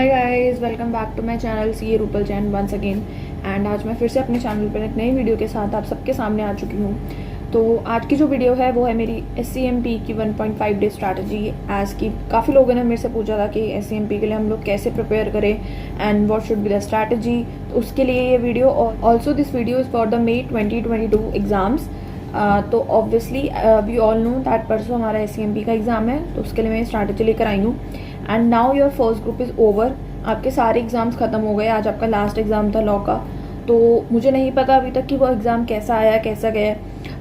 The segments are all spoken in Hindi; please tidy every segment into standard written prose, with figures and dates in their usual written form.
Hi guys, welcome back to my channel C A Rupal Jain once again. And आज मैं फिर से अपने चैनल पर एक नई वीडियो के साथ आप सबके सामने आ चुकी हूँ। तो आज की जो वीडियो है वो है मेरी SCMP की 1.5 डे स्ट्रैटेजी। एज की काफ़ी लोगों ने मेरे से पूछा था कि SCMP के लिए हम लोग कैसे प्रिपेयर करें and what should be the strategy. तो उसके लिए ये वीडियो, और also this video is for the May 2022 exams. तो obviously we all know that परसों हमारा SCMP का एग्ज़ाम है, तो उसके लिए मैं स्ट्रैटेजी लेकर आई हूँ। And now your first group is over. आपके सारे एग्ज़ाम्स ख़त्म हो गए। आज आपका लास्ट एग्ज़ाम था लॉ का। तो मुझे नहीं पता अभी तक कि वो एग्ज़ाम कैसा आया, कैसा गया,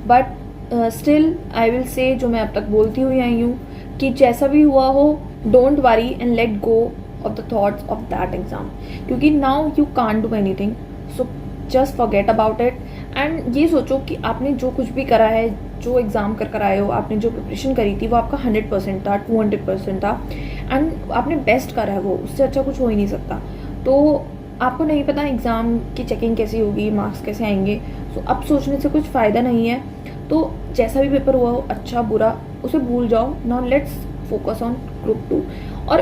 बट स्टिल आई विल से, जो मैं अब तक बोलती हुई आई हूँ, कि जैसा भी हुआ हो, don't worry and let go of the thoughts of that exam, क्योंकि now you can't do anything. So just forget about it and ये सोचो कि आपने जो कुछ भी करा है, जो एग्ज़ाम कर आए हो, आपने जो प्रिपरेशन करी थी वो आपका 100% था, 200% था एंड आपने बेस्ट करा है। वो उससे अच्छा कुछ हो ही नहीं सकता। तो आपको नहीं पता एग्ज़ाम की चेकिंग कैसी होगी, मार्क्स कैसे आएंगे, तो अब सोचने से कुछ फ़ायदा नहीं है। तो जैसा भी पेपर हुआ हो, अच्छा बुरा, उसे भूल जाओ। Now let's focus on group 2। और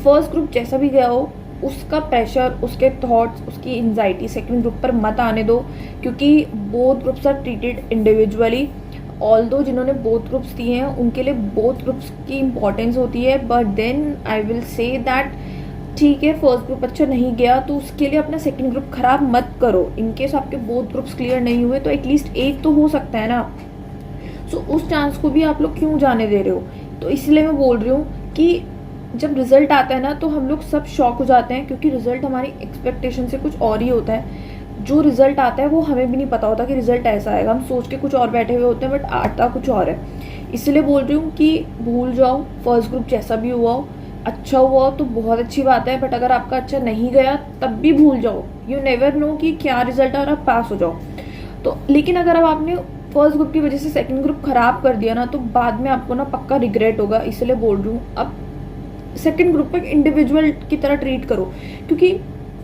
फर्स्ट ग्रुप जैसा भी गया हो, उसका प्रेशर, उसके थॉट्स, उसकी एंजाइटी सेकंड ग्रुप पर मत आने दो, क्योंकि both groups are treated individually. Although जिन्होंने बोथ ग्रुप्स दिए हैं उनके लिए बोथ ग्रुप्स की इंपॉर्टेंस होती है, but then I will say that ठीक है, फर्स्ट ग्रुप अच्छा नहीं गया तो उसके लिए अपना सेकंड ग्रुप खराब मत करो। इनकेस आपके बोथ ग्रुप्स क्लियर नहीं हुए तो एटलीस्ट एक तो हो सकता है ना। सो उस चांस को भी आप लोग क्यों जाने दे रहे हो? तो इसलिए मैं बोल रही हूँ कि जब रिजल्ट आता है ना, तो हम लोग सब शॉक हो जाते हैं, क्योंकि रिजल्ट हमारी एक्सपेक्टेशन से कुछ और ही होता है। जो रिजल्ट आता है वो हमें भी नहीं पता होता कि रिजल्ट ऐसा आएगा। हम सोच के कुछ और बैठे हुए होते हैं, बट आता कुछ और है। इसलिए बोल रही हूँ कि भूल जाओ, फर्स्ट ग्रुप जैसा भी हुआ हो। अच्छा हुआ तो बहुत अच्छी बात है, बट अगर आपका अच्छा नहीं गया तब भी भूल जाओ। यू नेवर नो कि क्या रिजल्ट है और आप पास हो जाओ। तो लेकिन अगर अब आपने फर्स्ट ग्रुप की वजह से सेकंड ग्रुप खराब कर दिया ना, तो बाद में आपको ना पक्का रिग्रेट होगा। इसलिए बोल रही हूँ, अब सेकंड ग्रुप को एक इंडिविजुअल की तरह ट्रीट करो, क्योंकि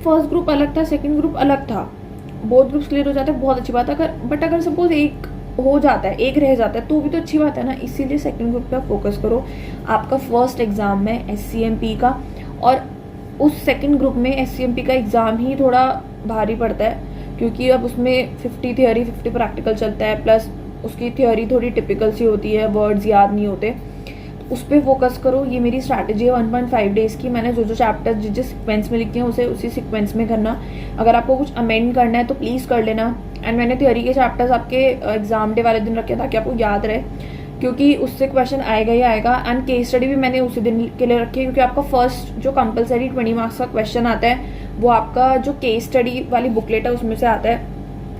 फर्स्ट ग्रुप अलग था, सेकंड ग्रुप अलग था। बोथ ग्रुप्स क्लियर हो जाते हैं, बहुत अच्छी बात है। अगर सपोज एक हो जाता है, एक रह जाता है, तो भी तो अच्छी बात है ना। इसीलिए सेकंड ग्रुप पे फोकस करो। आपका फर्स्ट एग्जाम है SCMP का, और उस सेकंड ग्रुप में SCMP का एग्जाम ही थोड़ा भारी पड़ता है, क्योंकि अब उसमें 50 थियोरी 50 प्रैक्टिकल चलता है, प्लस उसकी थियोरी थोड़ी टिपिकल सी होती है, वर्ड्स याद नहीं होते। उस पर फोकस करो। ये मेरी स्ट्रैटेजी है 1.5 डेज़ की। मैंने जो चैप्टर जिस सीक्वेंस में लिखे हैं उसे उसी सीक्वेंस में करना। अगर आपको कुछ अमेंड करना है तो प्लीज़ कर लेना। एंड मैंने थ्योरी के चैप्टर्स आपके एग्जाम डे वाले दिन रखे ताकि आपको याद रहे, क्योंकि उससे क्वेश्चन आएगा ही आएगा। एंड केस स्टडी भी मैंने उसी दिन के लिए रखी है, क्योंकि आपका फर्स्ट जो कंपलसरी 20 मार्क्स का क्वेश्चन आता है वो आपका जो केस स्टडी वाली बुकलेट है उसमें से आता है।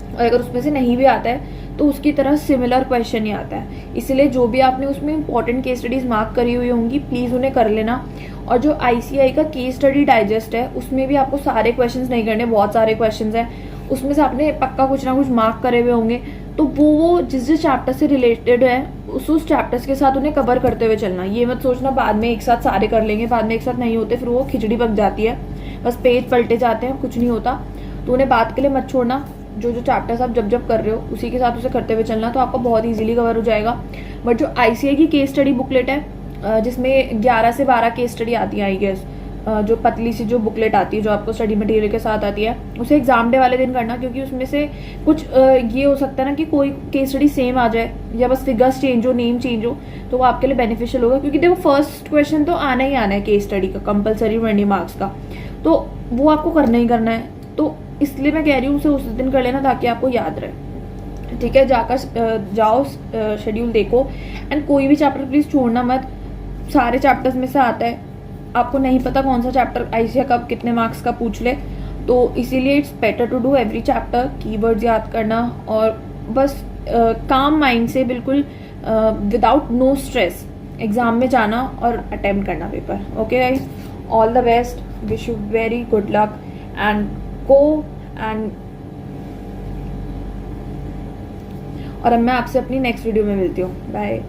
और अगर उसमें से नहीं भी आता है तो उसकी तरह सिमिलर क्वेश्चन ही आता है। इसलिए जो भी आपने उसमें इंपॉर्टेंट केस स्टडीज मार्क करी हुई होंगी, प्लीज़ उन्हें कर लेना। और जो ICI का केस स्टडी डाइजेस्ट है उसमें भी आपको सारे क्वेश्चंस नहीं करने, बहुत सारे क्वेश्चंस हैं उसमें से आपने पक्का कुछ ना कुछ मार्क करे हुए होंगे। तो वो जिस चैप्टर से रिलेटेड है उस चैप्टर्स के साथ उन्हें कवर करते हुए चलना। ये मत सोचना बाद में एक साथ सारे कर लेंगे, बाद में एक साथ नहीं होते, फिर वो खिचड़ी पक जाती है, बस पेज पलटे जाते हैं, कुछ नहीं होता। तो उन्हें बात के लिए मत छोड़ना। जो चैप्टर्स आप जब कर रहे हो उसी के साथ उसे करते हुए चलना, तो आपका बहुत इजीली कवर हो जाएगा। बट जो ICI की केस स्टडी बुकलेट है, जिसमें 11 से 12 केस स्टडी आती है, आई गेस, जो पतली सी जो बुकलेट आती है जो आपको स्टडी मटेरियल के साथ आती है, उसे एग्जाम डे वाले दिन करना, क्योंकि उसमें से कुछ ये हो सकता है ना कि कोई केस स्टडी सेम आ जाए या बस फिगर्स चेंज हो, नेम चेंज हो, तो वो आपके लिए बेनिफिशियल होगा। क्योंकि देखो, फर्स्ट क्वेश्चन तो आना ही आना है केस स्टडी का, कंपलसरी 20 मार्क्स का, तो वो आपको करना ही करना है। तो इसलिए मैं कह रही हूँ उसे उस दिन कर लेना ताकि आपको याद रहे। ठीक है, जाओ शेड्यूल देखो एंड कोई भी चैप्टर प्लीज छोड़ना मत। सारे चैप्टर्स में से आता है, आपको नहीं पता कौन सा चैप्टर ICI कब कितने मार्क्स का पूछ ले, तो इसीलिए it's better to do every chapter. Keywords याद करना और बस काम माइंड से, बिल्कुल विदाउट नो स्ट्रेस एग्जाम में जाना और अटेम्प्ट करना paper. Okay guys, all the best, wish you very good luck and go. And और अब मैं आपसे अपनी नेक्स्ट वीडियो में मिलती हूँ। बाय।